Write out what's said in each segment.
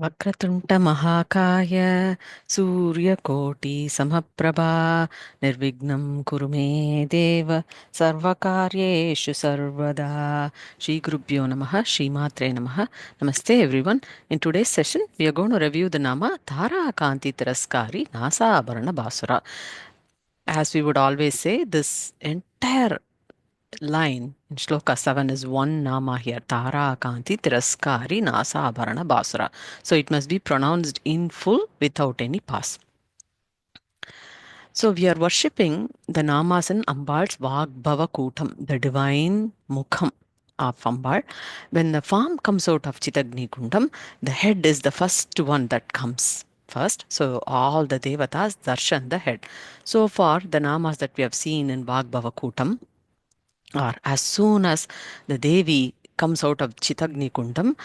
Vakratunda Mahakaya Surya Koti Samaprabha Nirvignam Kurume Deva Sarvakaryeshu Sarvada Shri Gurubhyo Namaha Shri Matre Namaha. Namaste everyone. In today's session we are going to review the Nama Tara Kanthi Tiraskari Nasa Abharanam Bhasura. As we would always say, this entire line in Sloka 7 is one Nama here. Tara Kanthi Tiraskari Nasa Abharana Bhasura. So it must be pronounced in full without any pass. So we are worshipping the Namas in Ambal's Vagbhava Kootam, the divine Mukham of Ambal. When the form comes out of Chitagni Kundam, the head is the first one that comes first. So all the Devatas darshan the head. So far, the Namas that we have seen in Vagbhava Kootam, or as soon as the Devi comes out of Chitagni Kundam,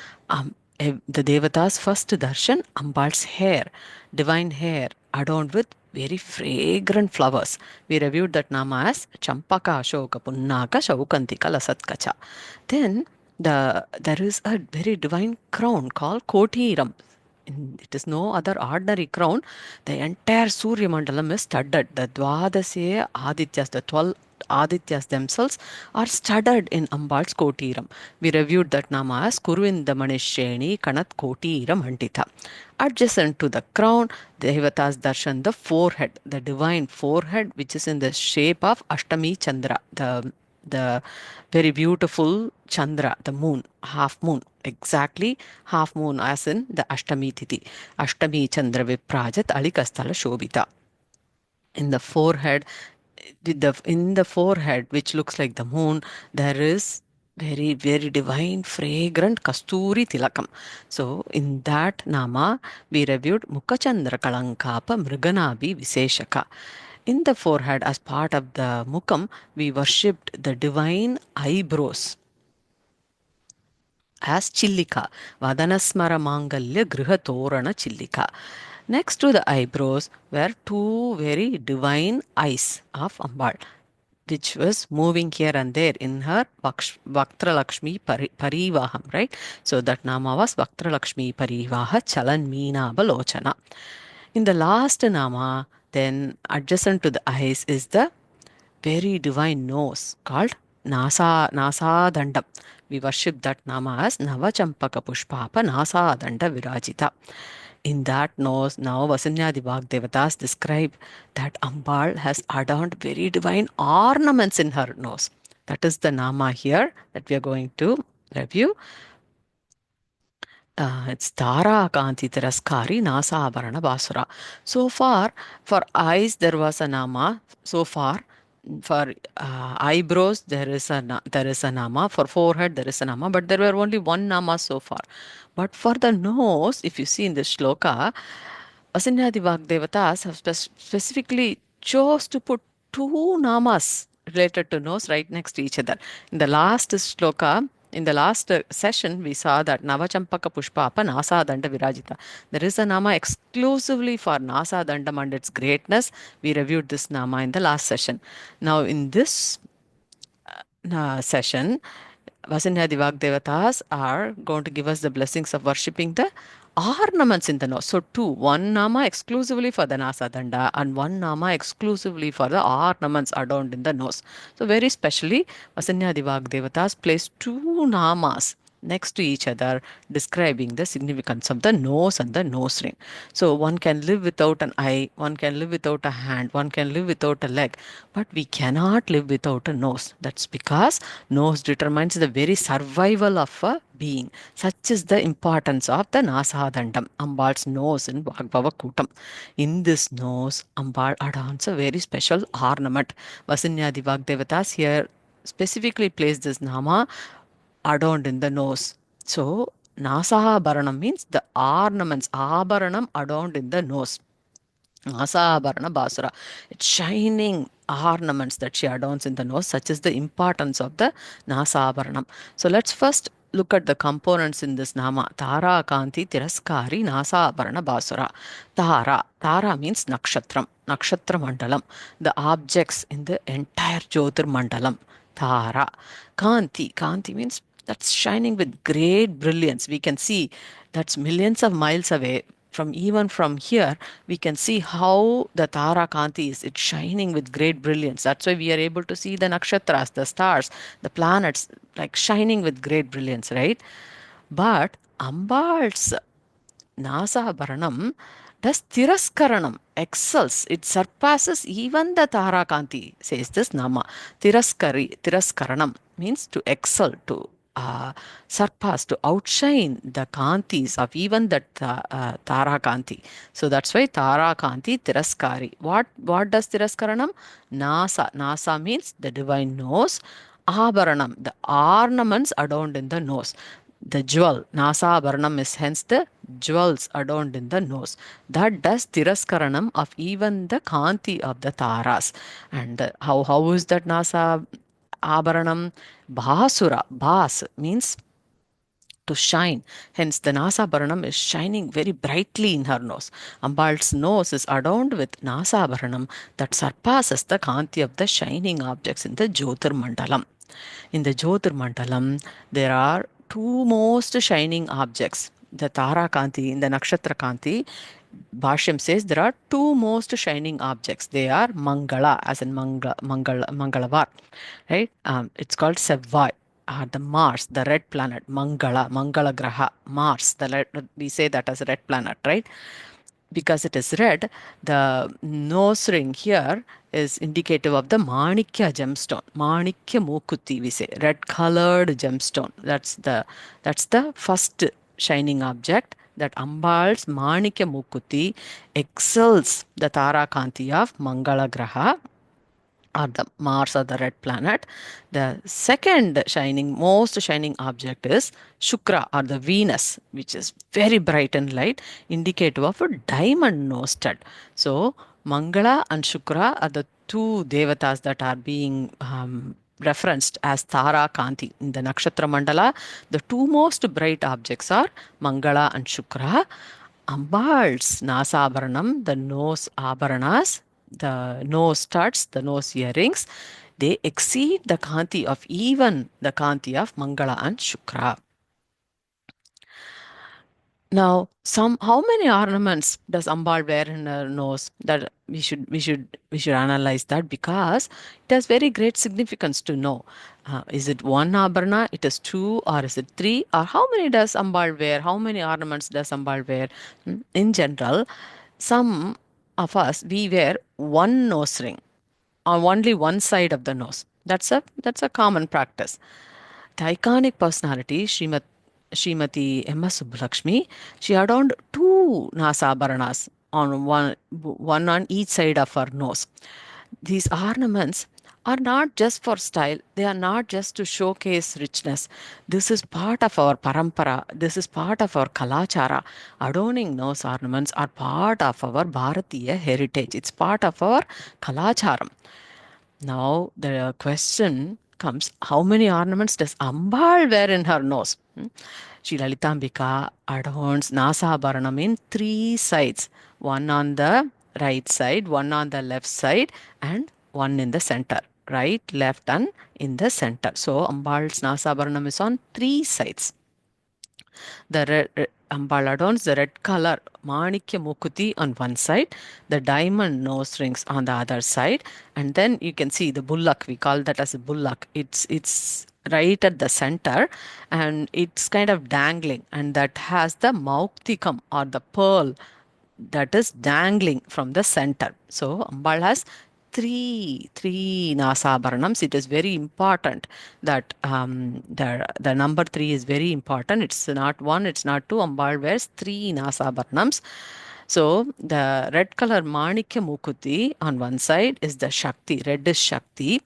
the Devata's first darshan, Ambal's hair, divine hair, adorned with very fragrant flowers. We reviewed that nama as Champaka Ashoka Punnaka Shaukantika Lasatkacha. Then there is a very divine crown called Kotiram. It is no other ordinary crown. The entire Surya Mandalam is studded. The Dwadasya Adityas, the 12 Adityas themselves are studded in Ambal's Kotiram. We reviewed that nama as Kurvinda Manisheni Kanat Kotiram Antita. Adjacent to the crown, Devatas darshan the forehead, the divine forehead, which is in the shape of Ashtami Chandra, the very beautiful Chandra, the moon, half moon, exactly half moon, as in the Ashtami Tithi. Ashtami Chandra Viprajat Alikastala Shobita. In the forehead, in the forehead, which looks like the moon, there is very, very divine, fragrant Kasturi Tilakam. So, in that nama, we reviewed Mukachandra Kalankapa Mriganabi Viseshaka. In the forehead, as part of the Mukam, we worshipped the divine eyebrows as Chillika, Vadanasmara Mangalya Griha Torana Chillika. Next to the eyebrows were two very divine eyes of Ambal, which was moving here and there in her Vaktra Lakshmi Parivaham, right? So that nama was Vaktra Lakshmi Parivaha Chalan Meena Balochana. In the last nama, then adjacent to the eyes is the very divine nose called Nasa Dandam. We worship that nama as Navachampaka Pushpapa Nasa Danda Virajita. In that nose, now Vasinyadi Devatas describe that Ambal has adorned very divine ornaments in her nose. That is the nama here that we are going to review. It's Tara Kanthi Tiraskari Nasabharana Bhasura. So far, for eyes, there was a nama. So far, for eyebrows, there is a nama. For forehead, there is a nama. But there were only one nama so far. But for the nose, if you see in the shloka, Vasinyadi Devatas have specifically chose to put two namas related to nose right next to each other. In the last shloka, in the last session, we saw that Navachampaka Pushpapa Nasa Danda Virajita. There is a nama exclusively for Nasa Dandam and its greatness. We reviewed this nama in the last session. Now, in this session, Vasinyadi Devatas are going to give us the blessings of worshipping the ornaments in the nose. So two, one nama exclusively for the Nasa Danda and one nama exclusively for the ornaments adorned in the nose. So very specially, Vasinyadi Devatas place two namas next to each other, describing the significance of the nose and the nose ring. So one can live without an eye, one can live without a hand, one can live without a leg, but we cannot live without a nose. That's because nose determines the very survival of a being. Such is the importance of the Nasa Dandam, Ambal's nose in Vagbhava Kootam. In this nose, Ambal adorns a very special ornament. Vasinyadi Devatas here specifically placed this nama adorned in the nose. So, Nasa Abharanam means the ornaments, Abharanam adorned in the nose. Nasa Abharana Bhasura. It's shining ornaments that she adorns in the nose, such is the importance of the Nasa Abharanam. So let's first look at the components in this nama. Tara Kanthi Tiraskari Nasa Abharana Bhasura. Tara means Nakshatram, Nakshatra Mandalam, the objects in the entire Jyotir Mandalam. Tara. Kanthi means that's shining with great brilliance. We can see that's millions of miles away. From even from here, we can see how the Tara Kanthi is. It's shining with great brilliance. That's why we are able to see the nakshatras, the stars, the planets, like shining with great brilliance, right? But Ambal's Nasa Abharanam does Tiraskaranam, excels. It surpasses even the Tara Kanthi, says this Nama. Tiraskaranam means to excel, to surpass, to outshine the Kanthis of even the Tara Kanthi. So that's why Tara Kanthi Tiraskari. What does Tiraskaranam? Nasa means the divine nose. Abharanam, the ornaments adorned in the nose. The jewel, Nasa Abharanam is hence the jewels adorned in the nose. That does Tiraskaranam of even the Kanti of the Taras. And how is that Nasa Abharanam? Bhasura, bhas means to shine. Hence, the Nasa Abharanam is shining very brightly in her nose. Ambal's nose is adorned with Nasa Abharanam that surpasses the Kanti of the shining objects in the Jyotir Mandalam. In the Jyotir Mandalam, there are two most shining objects. The Tara Kanti, in the Nakshatra Kanti, Bhashyam says there are two most shining objects. They are Mangala, as in Mangalavar, right? It's called Sevvai, the Mars, the red planet, Mangala Graha, Mars. We say that as a red planet, right? Because it is red, the nose ring here is indicative of the Manikya gemstone. Manikya Mukuti, we say, red colored gemstone. That's the first shining object, that Ambal's Manikya Mukuti excels the Tara Kanti of Mangala Graha, or the Mars or the red planet. The second most shining object is Shukra or the Venus, which is very bright and light, indicative of a diamond nose stud. So Mangala and Shukra are the two Devatas that are being referenced as Tara Kanti. In the Nakshatra Mandala, the two most bright objects are Mangala and Shukra. Ambal's Nasa Abharanam, the nose Abharanas, the nose studs, the nose earrings, they exceed the Kanti of even the Kanti of Mangala and Shukra. Now, how many ornaments does Ambal wear in her nose? That we should analyze that, because it has very great significance to know. Is it one Abharana? It is two, or is it three? Or how many does Ambal wear? How many ornaments does Ambal wear? In general, some of us, we wear one nose ring on only one side of the nose. That's a common practice. The iconic personality, Srimati M.S. Subbulakshmi, she adorned two Nasa Abharanas on one on each side of her nose. These ornaments are not just for style, they are not just to showcase richness. This is part of our parampara, this is part of our kalachara. Adorning nose ornaments are part of our Bharatiya heritage, it's part of our kalacharam. Now the question comes, how many ornaments does Ambal wear in her nose? Sri Lalitambika adorns Nasa Abharanam in three sides. One on the right side, one on the left side, and one in the center. Right, left, and in the center. So Ambal's Nasa Abharanam is on three sides. The Ambal adorns the red color Manikya Mukuti on one side, the diamond nose rings on the other side, and then you can see the bullock. We call that as a bullock. It's right at the center, and it's kind of dangling, and that has the mauktikam or the pearl that is dangling from the center. So Ambal has three Nasa Abharanams. It is very important that the number three is very important. It's not one, it's not two. Ambal wears three Nasa Abharanams. So the red color Manikya Mukuti on one side is the Shakti, red is Shakti.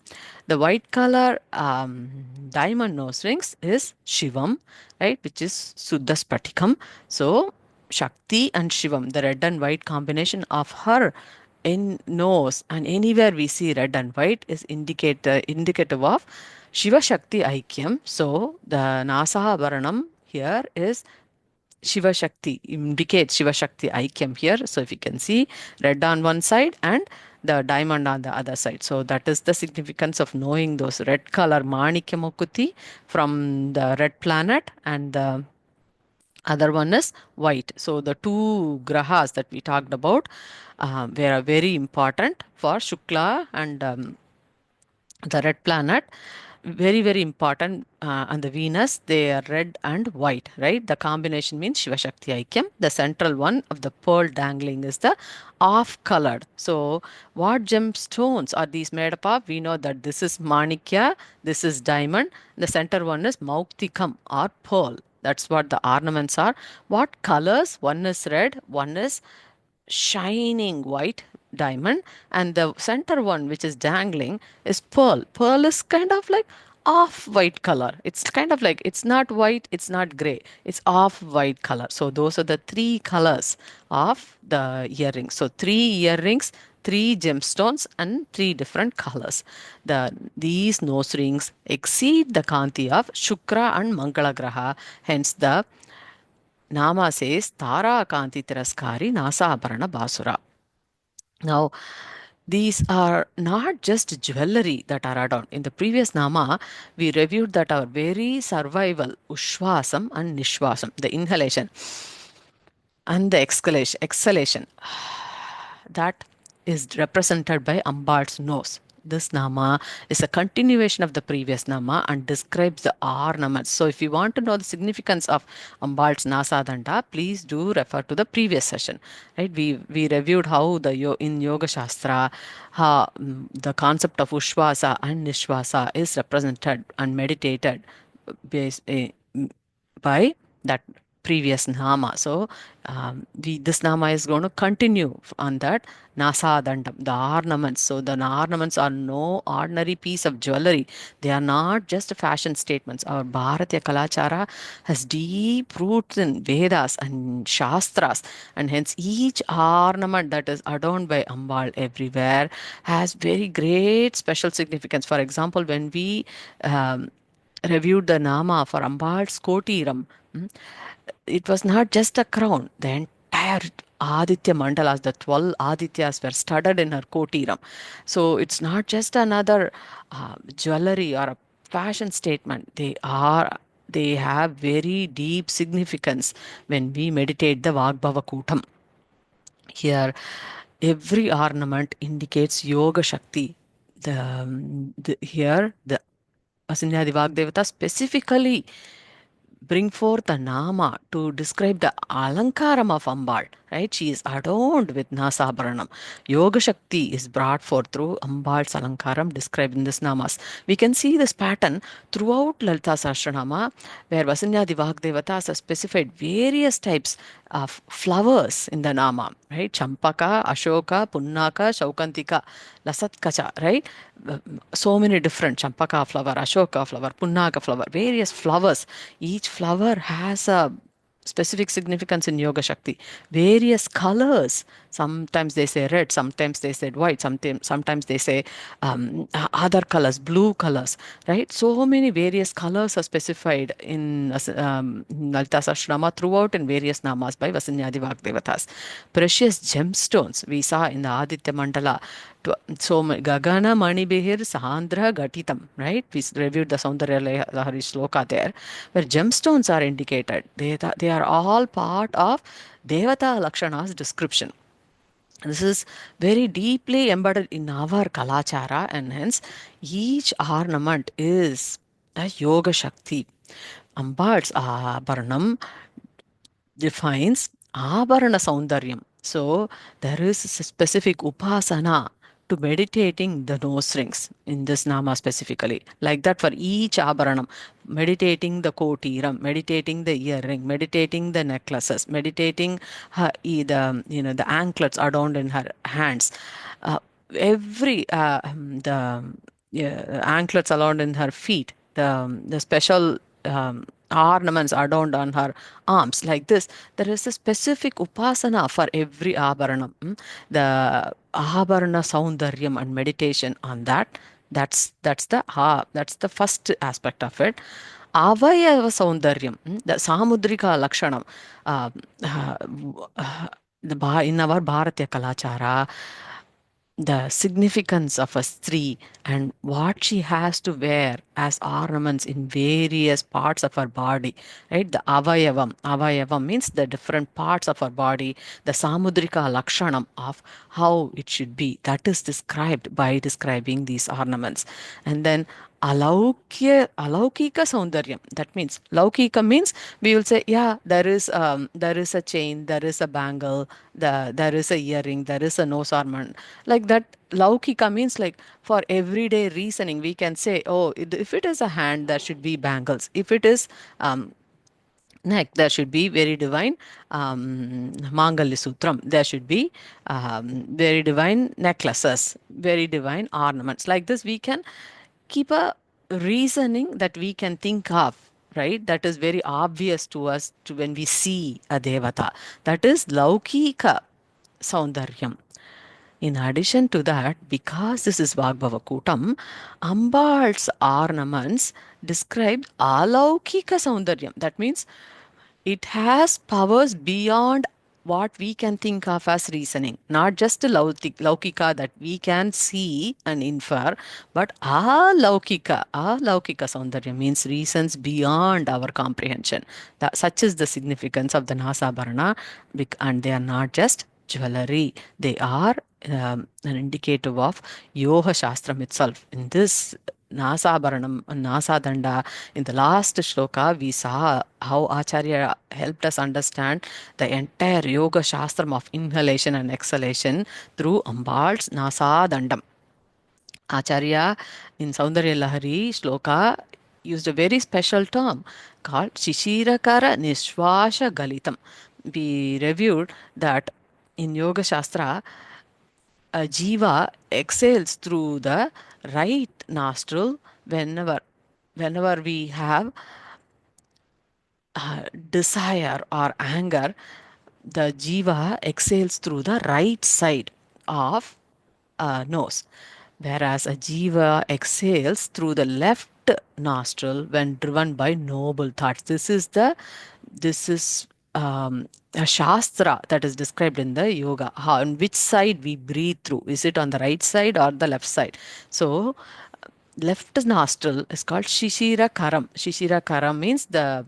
The white color diamond nose rings is Shivam, right, which is Suddha Spatikam. So Shakti and Shivam, the red and white combination of her in nose, and anywhere we see red and white is indicative of Shiva Shakti Aikyam. So the Nasa Abharanam here is Shiva Shakti, indicates Shiva Shakti Aikyam here. So if you can see red on one side and the diamond on the other side. So that is the significance of knowing those red color Manikya Mukuti from the red planet, and the other one is white. So the two grahas that we talked about were very important for Shukla and the red planet, very very important, and the Venus, they are red and white, right? The combination means Shiva Shakti Aikyam. The central one of the pearl dangling is the off colored. So what gemstones are these made up of? We know that this is Manikya, this is diamond, the center one is Mauktikam or pearl. That's what the ornaments are. What colors? One is red, one is shining white diamond, and the center one which is dangling is pearl. Pearl is kind of like off white color. It's kind of like, it's not white, it's not gray, it's off white color. So those are the three colors of the earrings. So three earrings, three gemstones, and three different colors. These nose rings exceed the Kanthi of Shukra and Mangala Graha. Hence the Nama says Tara Kanthi Tiraskari Nasabharana Bhasura. Now, these are not just jewelry that are adorned. In the previous Nama, we reviewed that our very survival, uchvAsam and Nishvasam, the inhalation and the exhalation, that is represented by Ambal's nose. This Nama is a continuation of the previous Nama and describes the ornaments. So, if you want to know the significance of Ambal's Nasa Danda, please do refer to the previous session. Right? We reviewed how in Yoga Shastra, how the concept of uchvAsa and Nishvasa is represented and meditated by that previous Nama. So this Nama is going to continue on that Nasa Dandam, the ornaments. So the ornaments are no ordinary piece of jewelry. They are not just fashion statements. Our Bharatiya Kalachara has deep roots in Vedas and Shastras, and hence each ornament that is adorned by Ambal everywhere has very great special significance. For example, when we reviewed the Nama for Ambal's Kotiram, it was not just a crown. The entire Aditya Mandalas, the 12 Adityas were studded in her Kotiram. So it's not just another jewelry or a fashion statement. They have very deep significance when we meditate the Vagbhava Kootam. Here, every ornament indicates Yoga Shakti. Here, the Vasinyadi Vagdevata specifically bring forth a nama to describe the alankaram of Ambal, right? She is adorned with Nasa Abharanam. Yoga Shakti is brought forth through Ambal's alankaram described in this namas. We can see this pattern throughout Lalita Sahasranama, where Vasinyadi Vagdevatas have specified various types of flowers in the nama, right? Champaka, Ashoka, Punnaka, Shaukantika, Lasatkacha, right? So many different Champaka flower, Ashoka flower, Punnaka flower, various flowers. Each flower has a specific significance in Yoga Shakti. Various colors. Sometimes they say red, sometimes they say white, sometimes they say other colors, blue colors, right? So many various colors are specified in Lalita Sahasranama throughout in various namas by Vasinyadi Vagdevatas. Precious gemstones we saw in the Aditya Mandala. So Gagana Manibihir Sahandra Gatitam, right? We reviewed the Saundarya Lahari Sloka there, where gemstones are indicated. They are all part of Devata Lakshana's description. This is very deeply embedded in our Kalachara, and hence each ornament is a Yoga Shakti. Ambal's Abharanam defines Abharana Saundaryam. So there is a specific upasana to meditating the nose rings in this nama specifically. Like that for each Abharanam, meditating the kotiram, meditating the earring, meditating the necklaces, meditating the anklets adorned in her hands. Every the anklets adorned in her feet, the special ornaments adorned on her arms, like this. There is a specific upasana for every abharanam. The abharana saundaryam and meditation on that. That's the first aspect of it. Avayava saundaryam, the samudrika lakshanam. In our Bharatiya Kalachara, the significance of a stree and what she has to wear as ornaments in various parts of her body, right? The avayavam means the different parts of her body, the samudrika lakshanam of how it should be, that is described by describing these ornaments. And then alaukika saundaryam, that means laukika means we will say, yeah, there is a chain, there is a bangle, there is a earring, there is a nose ornament, like that. Laukika means like for everyday reasoning we can say, oh, if it is a hand there should be bangles, if it is neck there should be very divine mangalya sutram, there should be very divine necklaces, very divine ornaments. Like this we can keep a reasoning that we can think of, right? That is very obvious to us to when we see a devata. That is laukika saundaryam. In addition to that, because this is Vagbhava Kootam, Ambal's ornaments describe alaukika saundaryam. That means it has powers beyond what we can think of as reasoning, not just a laukika that we can see and infer, but alaukika saundarya means reasons beyond our comprehension. That, such is the significance of the Nasa Abharana, and they are not just jewelry, they are an indicative of Yoga Shastram itself. In this Nasa Abharanam, Nasa Danda, in the last shloka, we saw how Acharya helped us understand the entire Yoga Shastram of inhalation and exhalation through Ambal's Nasa Dandam. Acharya in Saundarya Lahari shloka used a very special term called Shishirakara Nishvasa Galitam. We reviewed that in Yoga Shastra, a jiva exhales through the right nostril whenever we have desire or anger. The jiva exhales through the right side of nose, whereas a jiva exhales through the left nostril when driven by noble thoughts. This is a shastra that is described in the yoga. How, on which side we breathe through? Is it on the right side or the left side? So left nostril is called shishira karam. Shishira karam means the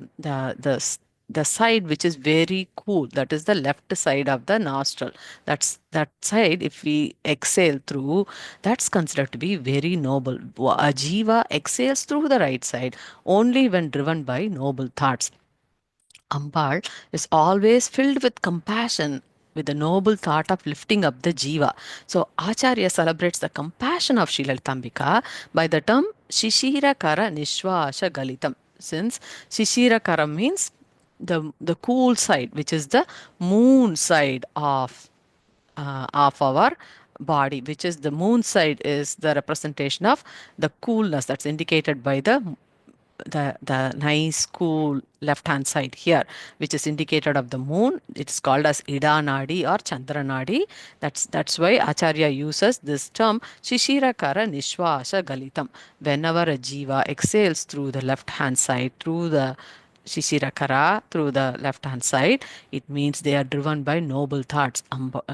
side which is very cool. That is the left side of the nostril. That's that side. If we exhale through, that's considered to be very noble. A jiva exhales through the right side only when driven by noble thoughts. Ambal is always filled with compassion, with the noble thought of lifting up the jiva. So Acharya celebrates the compassion of Sri Lalitambika by the term Shishira Kara Nishvasa Galitam. Since Shishira Kara means the cool side, which is the moon side of our body, which is the moon side is the representation of the coolness that's indicated by the nice cool left hand side here, which is indicated of the moon. It's called as ida nadi or chandra nadi. That's why Acharya uses this term shishira kara nishvasa galitam. Whenever a jiva exhales through the left hand side, through the shishira kara, through the left hand side, it means they are driven by noble thoughts.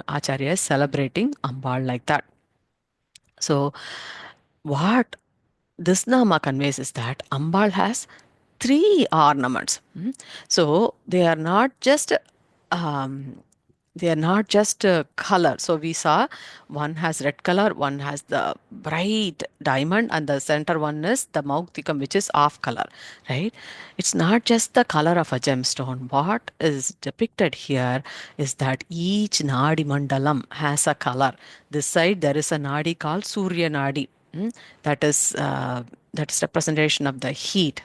Acharya is celebrating Ambal like that. So what this nama conveys is that Ambal has three ornaments. So um, they are not just color. So we saw one has red color, one has the bright diamond, and the center one is the mauktikam, which is off color, right? It's not just the color of a gemstone. What is depicted here is that each Nadi Mandalam has a color. This side there is a Nadi called Surya Nadi. That is representation of the heat,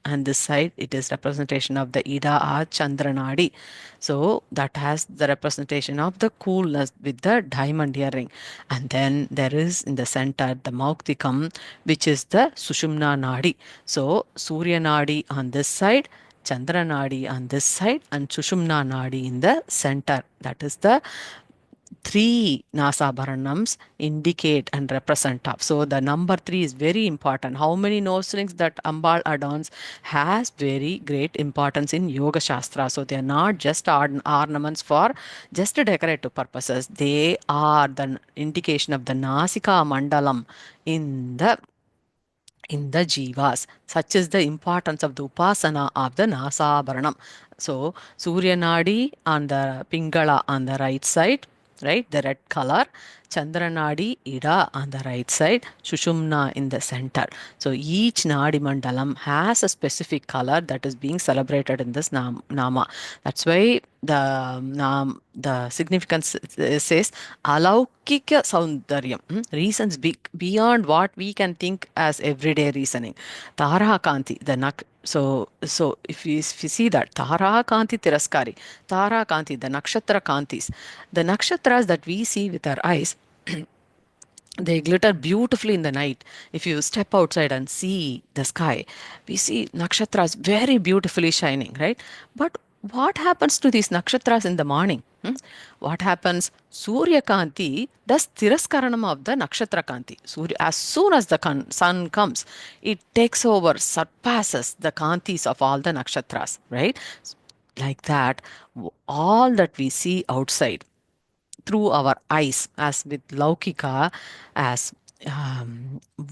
and this side it is representation of the ida or chandranadi. So that has the representation of the coolness with the diamond earring. And then there is in the center the mauktikam, which is the sushumna nadi. So surya nadi on this side, chandra nadi on this side, and sushumna nadi in the center. That is the three Nasabharanams indicate and represent of. So the number three is very important. How many nose rings that Ambal adorns has very great importance in Yoga Shastra. So they are not just ornaments for just decorative purposes. They are the indication of the Nasika Mandalam in the jivas. Such is the importance of the upasana of the Nasa Abharanam. So, Surya Nadi on the Pingala on the right side, right, the red color. Chandra Nadi, Ida on the right side, Shushumna in the center. So, each Nadi Mandalam has a specific color that is being celebrated in this Nama. That's why the significance says alaukika saundaryam, reasons beyond what we can think as everyday reasoning. Tara Kanthi, so if you see that Tara Kanthi Tiraskari, Tara Kanthi, the Nakshatra Kanthis, the nakshatras that we see with our eyes, they glitter beautifully in the night. If you step outside and see the sky, we see nakshatras very beautifully shining, right? But what happens to these nakshatras in the morning? What happens? Surya Kanti does tiraskaranam of the nakshatra Kanti. Surya, as soon as the sun comes, it takes over, surpasses the Kantis of all the nakshatras, right? Like that, all that we see outside through our eyes, as with Laukika, as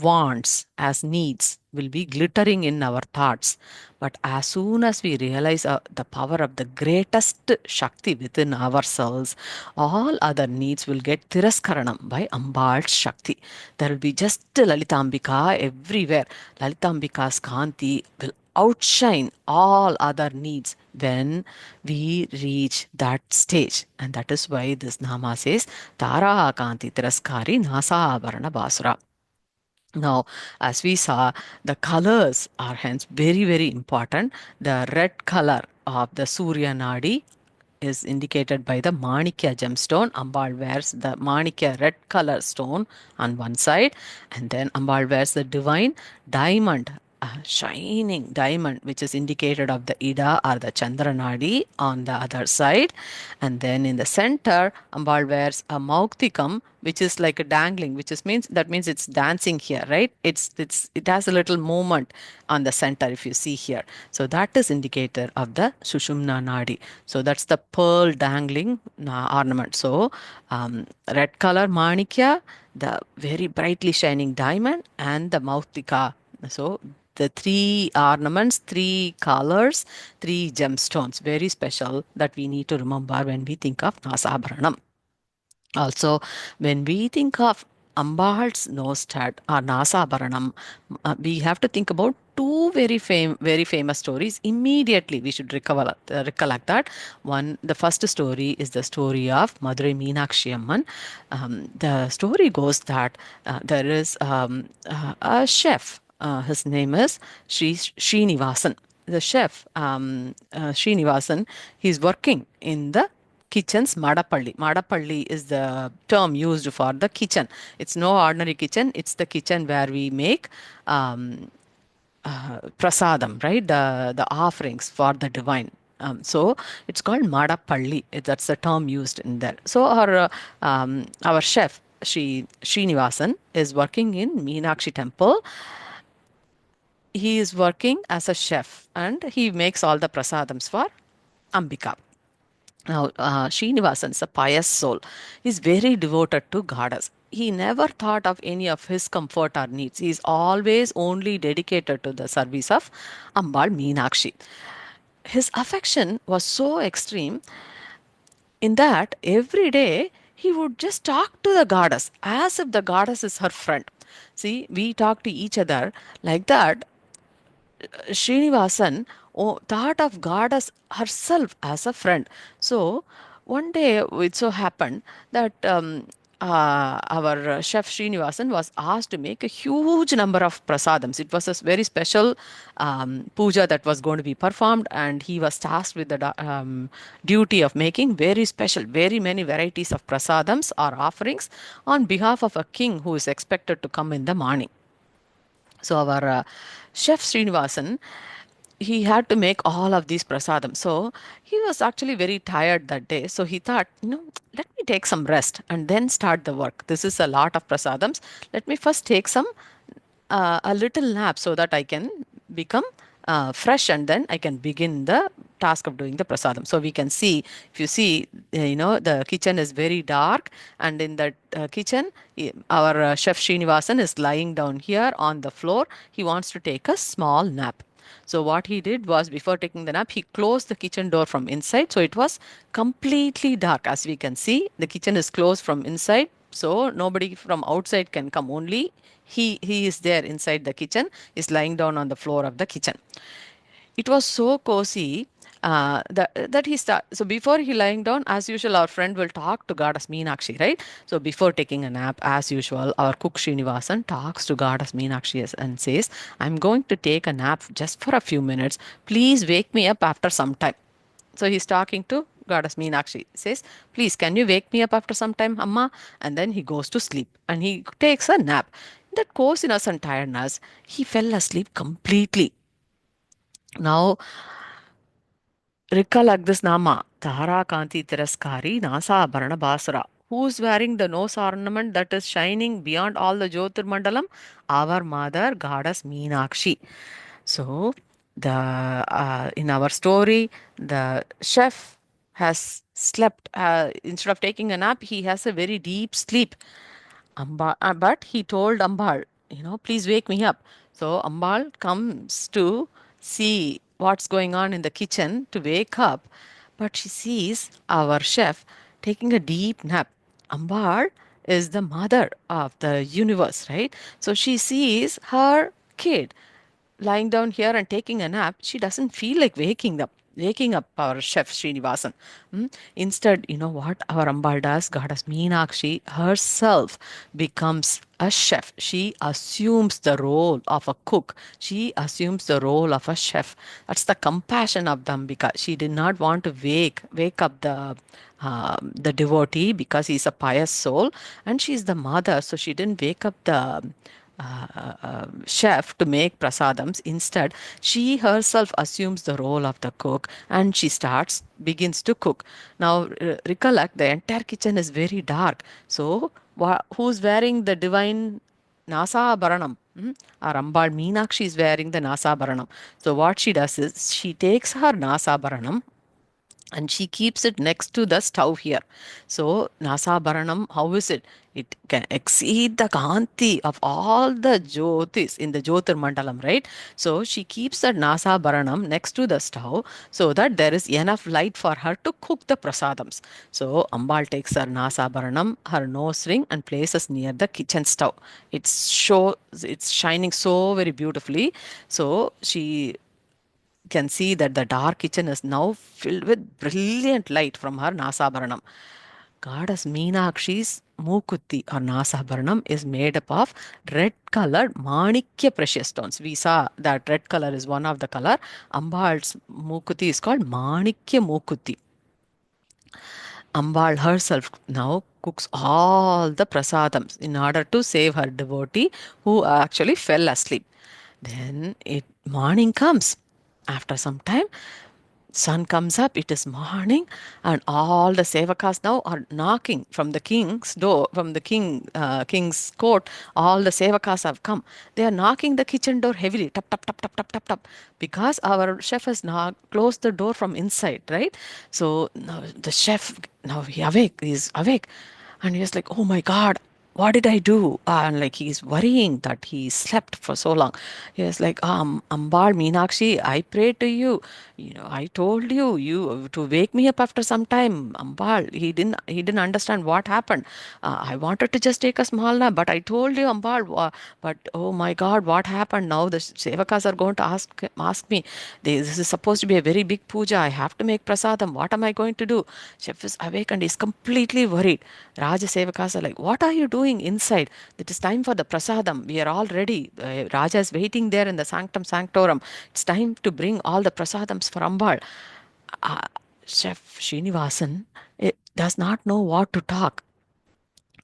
wants, as needs, will be glittering in our thoughts. But as soon as we realize the power of the greatest Shakti within ourselves, all other needs will get Tiraskaranam by Ambal's Shakti. There will be just Lalitambika everywhere. Lalitambika's Kanti will outshine all other needs when we reach that stage. And that is why this Nama says Tara Kanthi Tiraskari Nasa Abharanam Bhasura. Now, as we saw, the colors are hence very, very important. The red color of the Surya Nadi is indicated by the Manikya gemstone. Ambal wears the Manikya red color stone on one side, and then Ambal wears the divine diamond, a shining diamond, which is indicated of the Ida or the Chandra Nadi on the other side. And then in the center, Ambal wears a Mauktikam, which is like a dangling, which is means it's dancing here, right? It has a little movement on the center if you see here. So that is indicator of the Sushumna Nadi. So that's the pearl dangling ornament. So red color Manikya, the very brightly shining diamond, and the Mautika. So the three ornaments, three colors, three gemstones, very special that we need to remember when we think of Nasa Abharanam. Also, when we think of Ambal's nose stud or Nasa Abharanam, we have to think about two very famous stories. Immediately, we should recollect that. One, the first story is the story of Madurai Meenakshi Amman. The story goes that there is a chef. His name is Srinivasan. The chef, Srinivasan, he's working in the kitchen's Madapalli. Madapalli is the term used for the kitchen. It's no ordinary kitchen. It's the kitchen where we make prasadam, right? The offerings for the divine. So it's called Madapalli. That's the term used in there. So our chef Srinivasan is working in Meenakshi temple. He is working as a chef and he makes all the prasadams for Ambika. Now, Srinivasan is a pious soul. He's very devoted to goddess. He never thought of any of his comfort or needs. He is always only dedicated to the service of Ambal Meenakshi. His affection was so extreme in that every day he would just talk to the goddess as if the goddess is her friend. See, we talk to each other like that. Srinivasan thought of goddess herself as a friend. So one day it so happened that our chef Srinivasan was asked to make a huge number of prasadams. It was a very special puja that was going to be performed, and he was tasked with the duty of making very special, very many varieties of prasadams or offerings on behalf of a king who is expected to come in the morning. So our chef Srinivasan, he had to make all of these prasadam. So he was actually very tired that day. So he thought, let me take some rest and then start the work. This is a lot of prasadams. Let me first take some a little nap so that I can become fresh, and then I can begin the task of doing the prasadam. So we can see, if you see, the kitchen is very dark, and in that kitchen, our chef Srinivasan is lying down here on the floor. He wants to take a small nap. So what he did was, before taking the nap, he closed the kitchen door from inside. So it was completely dark. As we can see, the kitchen is closed from inside. So nobody from outside can come. Only he is there inside the kitchen, is lying down on the floor of the kitchen. It was so cozy that he start. So before he lying down, as usual, our friend will talk to goddess Meenakshi, right? So before taking a nap, as usual, our cook Srinivasan talks to goddess Meenakshi and says, "I'm going to take a nap just for a few minutes. Please wake me up after some time." So he's talking to goddess Meenakshi. Says, "Please, can you wake me up after some time, Amma?" And then he goes to sleep and he takes a nap. In that coziness and tiredness, he fell asleep completely. Now, recollect this nama, Kanthi Tiraskari Nasabharana Bhasura. Who's wearing the nose ornament that is shining beyond all the Jyotir Mandalam? Our mother, goddess Meenakshi. So, the in our story, the chef has slept. Instead of taking a nap, he has a very deep sleep. But he told Ambal, "Please wake me up." So Ambal comes to see what's going on in the kitchen to wake up, but she sees our chef taking a deep nap. Ambal is the mother of the universe, right? So she sees her kid lying down here and taking a nap. She doesn't feel like waking up our chef Srinivasan. Instead, you know what our Ambal does? Goddess Meenakshi herself becomes a chef. She assumes the role of a cook. She assumes the role of a chef. That's the compassion of Dambika. She did not want to wake up the devotee because he's a pious soul, and she's the mother, so she didn't wake up the chef to make prasadams. Instead, she herself assumes the role of the cook and she begins to cook. Now, recollect, the entire kitchen is very dark. So, who's wearing the divine Nasa Abharanam? Our Ambal Meenakshi is wearing the Nasa Abharanam. So, what she does is she takes her Nasa Abharanam and she keeps it next to the stove here. So, Nasa Abharanam, how is it? It can exceed the Kanthi of all the Jyotis in the Jyotir Mandalam, right? So, she keeps that Nasa Abharanam next to the stove so that there is enough light for her to cook the prasadams. So, Ambal takes her Nasa Abharanam, her nose ring, and places near the kitchen stove. It's shining so very beautifully. So, she can see that the dark kitchen is now filled with brilliant light from her Nasabharanam. Goddess Meenakshi's Mukutti or Nasabharanam is made up of red colored Manikya precious stones. We saw that red color is one of the color. Ambal's Mukutti is called Manikya Mukutti. Ambal herself now cooks all the prasadams in order to save her devotee who actually fell asleep. Then morning comes. After some time, sun comes up, it is morning, and all the sevakas now are knocking from the king's door, from the king's court. All the sevakas have come. They are knocking the kitchen door heavily, tap tap tap tap tap tap tap, because our chef has now closed the door from inside, right? So now the chef, now he's awake, and he's like, "Oh my God, what did I do?" And like he's worrying that he slept for so long. He was like, Ambal Meenakshi, I prayed to you. I told you to wake me up after some time. Ambal, he didn't understand what happened. I wanted to just take a small nap, but I told you, Ambal. But oh my God, what happened? Now the sevakas are going to ask me. This is supposed to be a very big puja. I have to make prasadam. What am I going to do? Chef is awake and is completely worried. Raja sevakas are like, "What are you doing inside? It is time for the prasadam. We are all ready. Raja is waiting there in the sanctum sanctorum. It's time to bring all the prasadams for Ambal." Uh, Chef Srinivasan does not know what to talk.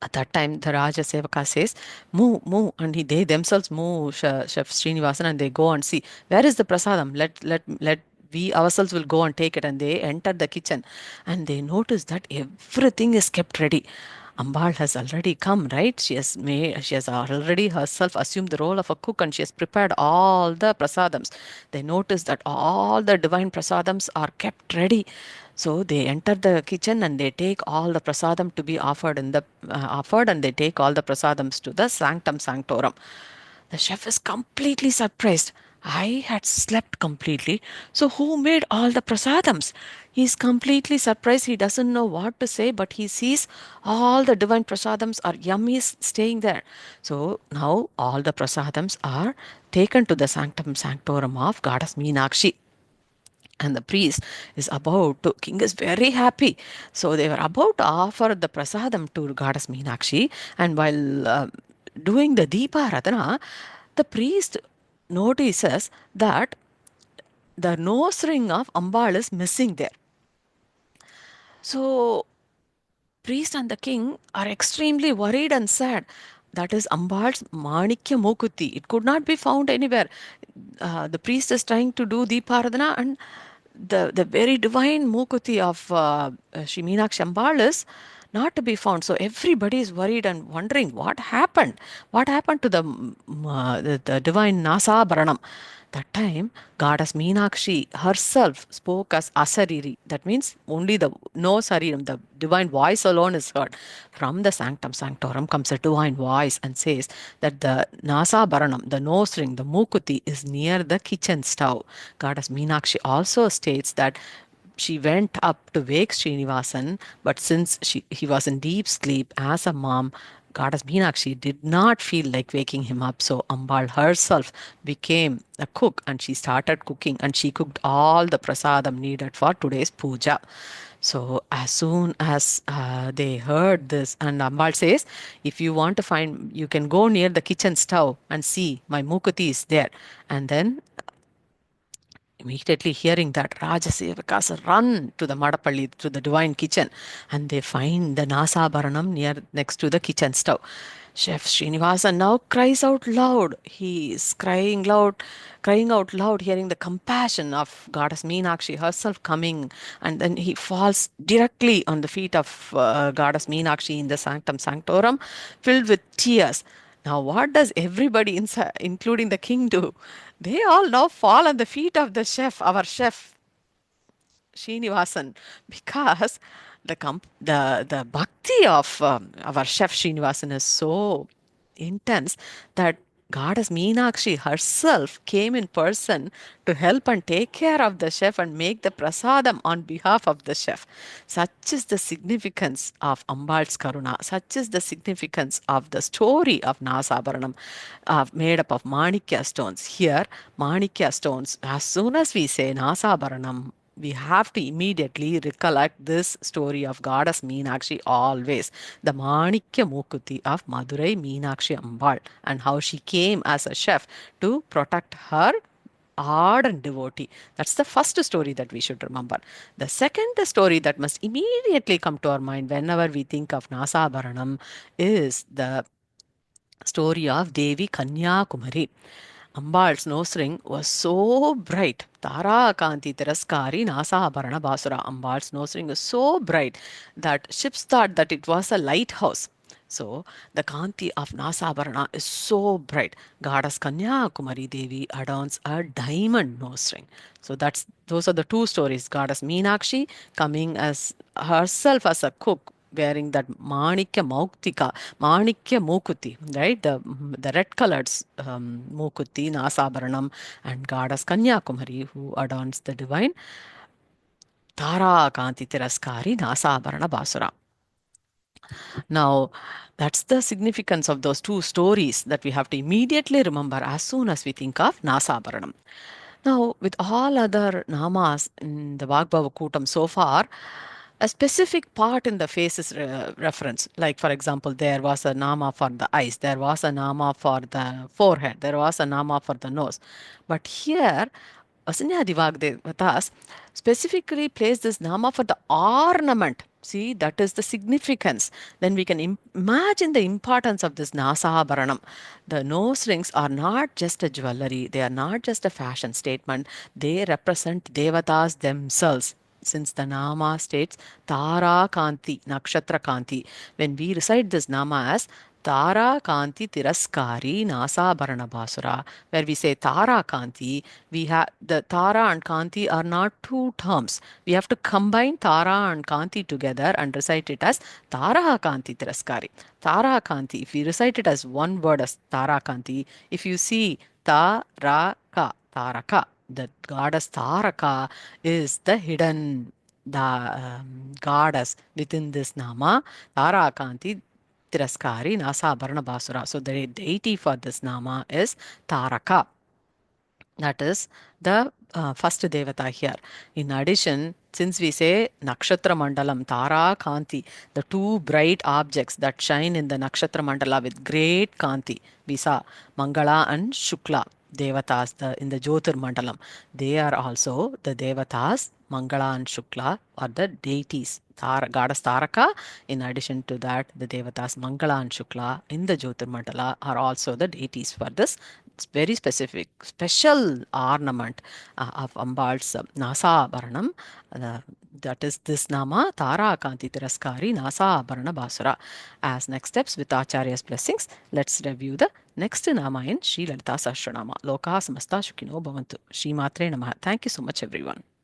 At that time, the Raja Sevaka says, "Move, move," and they themselves move, Chef Srinivasan, and they go and see where is the prasadam. Let we ourselves will go and take it. And they enter the kitchen and they notice that everything is kept ready. Ambal has already come, right? She has already herself assumed the role of a cook and she has prepared all the prasadams. They notice that all the divine prasadams are kept ready. So they enter the kitchen and they take all the prasadam to be offered in the offered, and they take all the prasadams to the sanctum sanctorum. The chef is completely surprised. I had slept completely. So, who made all the prasadams? He's completely surprised. He doesn't know what to say, but he sees all the divine prasadams are yummy staying there. So, now all the prasadams are taken to the sanctum sanctorum of goddess Meenakshi. And the priest is about to, king is very happy. So they were about to offer the prasadam to goddess Meenakshi. And while doing the Deeparadhana, the priest notices that the nose ring of Ambal is missing there. So priest and the king are extremely worried and sad. That is Ambal's Manikya Mokuti. It could not be found anywhere. The priest is trying to do Deeparadhana, and the very divine Mokuti of Shri Meenakshi Ambal is not to be found. So everybody is worried and wondering what happened. What happened to the divine Nasa Abharanam? That time, goddess Meenakshi herself spoke as Asariri. That means only the no Sariram, the divine voice alone is heard. From the sanctum sanctorum comes a divine voice and says that the Nasa Abharanam, the nose ring, the Mukuti, is near the kitchen stove. Goddess Meenakshi also states that she went up to wake Srinivasan, but since he was in deep sleep as a mom, Goddess Meenakshi did not feel like waking him up. So Ambal herself became a cook and she started cooking, and she cooked all the prasadam needed for today's puja. So as soon as they heard this, and Ambal says, if you want to find, you can go near the kitchen stove and see my mukati is there. And then immediately hearing that, Rajasevakas run to the Madapalli, to the divine kitchen, and they find the Nasa Abharanam near next to the kitchen stove. Chef Srinivasa now cries out loud. He is crying out loud, hearing the compassion of Goddess Meenakshi herself coming, and then he falls directly on the feet of Goddess Meenakshi in the Sanctum Sanctorum, filled with tears. Now, what does everybody inside, including the king, do? They all now fall on the feet of the chef, our chef, Srinivasan, because the bhakti of our chef Srinivasan is so intense that Goddess Meenakshi herself came in person to help and take care of the chef and make the prasadam on behalf of the chef. Such is the significance of Ambal's Karuna. Such is the significance of the story of Nasa Abharanam, made up of Manikya stones. Here, Manikya stones, as soon as we say Nasa Abharanam, we have to immediately recollect this story of goddess Meenakshi always. The Manikya Mukuti of Madurai Meenakshi Ambal, and how she came as a chef to protect her ardent devotee. That's the first story that we should remember. The second story that must immediately come to our mind whenever we think of Nasa Abharanam is the story of Devi Kanyakumari. Ambal's nose ring was so bright. Kanthi Tiraskari Nasabharana Bhasura. Ambal's nose ring was so bright that ships thought that it was a lighthouse. So the Kanthi of Nasa Abharana is so bright. Goddess Kanyakumari Devi adorns a diamond nose ring. So those are the two stories. Goddess Meenakshi coming as herself as a cook, wearing that Manikya Mukuti, right? The red colored Mukuti, Nasabharanam, and goddess Kanyakumari, who adorns the divine Tara Kanthi Tiraskari Nasabharana Bhasura. Now, that's the significance of those two stories that we have to immediately remember as soon as we think of Nasabharanam. Now, with all other namas in the Vagbhava Kootam so far, a specific part in the face is reference. Like, for example, there was a nama for the eyes, there was a nama for the forehead, there was a nama for the nose. But here, Vasinyadi Devatas specifically place this nama for the ornament. See, that is the significance. Then we can imagine the importance of this Nasa Abharanam. The nose rings are not just a jewelry, they are not just a fashion statement, they represent Devatas themselves. Since the Nama states Tara Kanthi, Nakshatra Kanthi, when we recite this Nama as Tara Kanthi Tiraskari Nasabharana Bhasura, where we say Tara Kanthi, we have the Tara and Kanthi are not two terms. We have to combine Tara and Kanthi together and recite it as Tara Kanthi Tiraskari. Tara Kanthi, if we recite it as one word as Tara Kanthi, if you see Taraka, Taraka, the goddess Taraka is the hidden goddess within this nama. Tara Kanthi Tiraskari Nasa Abharanam Bhasura. So the deity for this nama is Taraka. That is the first Devata here. In addition, since we say Nakshatra Mandalam, Tara, Kanthi, the two bright objects that shine in the Nakshatra Mandala with great Kanthi, we saw Mangala and Shukla Devatas in the Jyotir Mandalam. They are also the Devatas. Mangala and Shukla are the deities. Goddess Taraka. In addition to that, the Devatas Mangala and Shukla in the Jyotir Mandala are also the deities for this very specific, special ornament of Ambal's Nasa Abharanam. That is this Nama, Tara Kanthi Tiraskari Nasa Abharana Bhasura. As next steps with Acharya's blessings, let's review the next Nama in Sri Lalita Sahasranama. Loka Samasta Shukino Bhavantu. Shri Matre Namaha. Thank you so much, everyone.